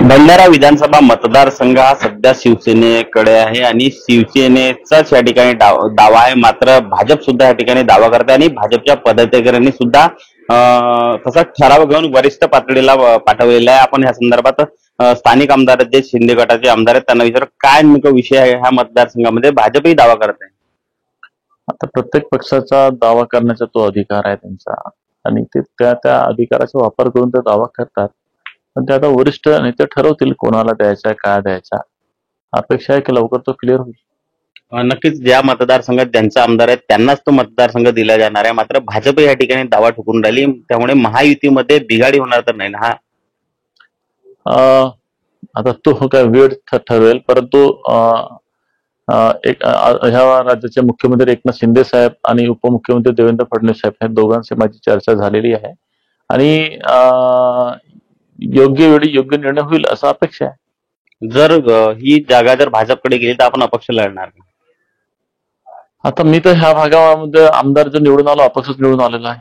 भंडारा विधानसभा मतदारसंघ हा सध्या शिवसेनेकडे आहे आणि शिवसेनेचाच या ठिकाणी दावा आहे. मात्र भाजप सुद्धा या ठिकाणी दावा करते आणि भाजपच्या पदाधिकाऱ्यांनी सुद्धा तसा ठराव घेऊन वरिष्ठ पातळीला पाठवलेला आहे. आपण या संदर्भात स्थानिक आमदार जे शिंदे गटाचे आमदार आहेत त्यांना विचार काय नेमका विषय आहे ह्या मतदारसंघामध्ये. भाजपही दावा करत आहे. आता प्रत्येक पक्षाचा दावा करण्याचा तो अधिकार आहे त्यांचा आणि ते त्या अधिकाराचा वापर करून ते दावा करतात. पण ते आता वरिष्ठ नेते ठरवतील कोणाला द्यायचा काय द्यायचा. अपेक्षा आहे की लवकर तो क्लिअर होईल. नक्कीच ज्या मतदारसंघात ज्यांचा आमदार आहे त्यांनाच तो मतदारसंघ दिला जाणार आहे. मात्र भाजप या ठिकाणी दावा ठोकून राहिली. त्यामुळे महायुतीमध्ये बिघाडी होणार तर नाही ना. आता तो काय वेळ ठरवेल, परंतु ह्या राज्याचे मुख्यमंत्री एकनाथ शिंदे साहेब आणि उपमुख्यमंत्री देवेंद्र फडणवीस साहेब ह्या दोघांशी माझी चर्चा झालेली आहे आणि योग्य वेळी योग्य निर्णय होईल असं अपेक्षा आहे. जर ही जागा जर भाजपकडे गेली तर आपण अपक्ष लढणार. आता मी तर ह्या भागामध्ये आमदार जो निवडून आलो अपक्षच निवडून आलेला आहे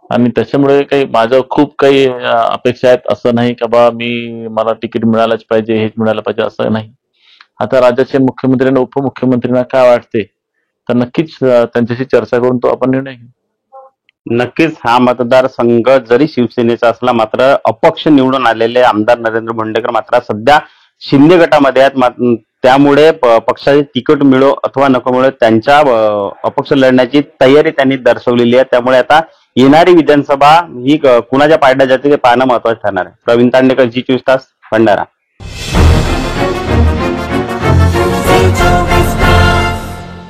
आणि त्याच्यामुळे काही माझं खूप काही अपेक्षा आहेत असं नाही का बा मला तिकीट मिळालंच पाहिजे हेच मिळालं पाहिजे असं नाही. आता राज्याचे मुख्यमंत्री आणि उपमुख्यमंत्र्यांना काय वाटते तर नक्कीच त्यांच्याशी चर्चा करून तो आपण निर्णय घेऊ. नक्कीच हा मतदारसंघ जरी शिवसेनेचा असला मात्र अपक्ष निवडून आलेले आमदार नरेंद्र भोंडेकर मात्र सध्या शिंदे गटामध्ये आहेत. त्यामुळे पक्षाची तिकीट मिळो अथवा नको मिळो त्यांच्या अपक्ष लढण्याची तयारी त्यांनी दर्शवलेली आहे. त्यामुळे आता येणारी विधानसभा ही कुणाच्या पारड्यात जाते ते पाहणं महत्वाचं ठरणार आहे. प्रवीण तांडेकर, जी 24 तास, भंडारा.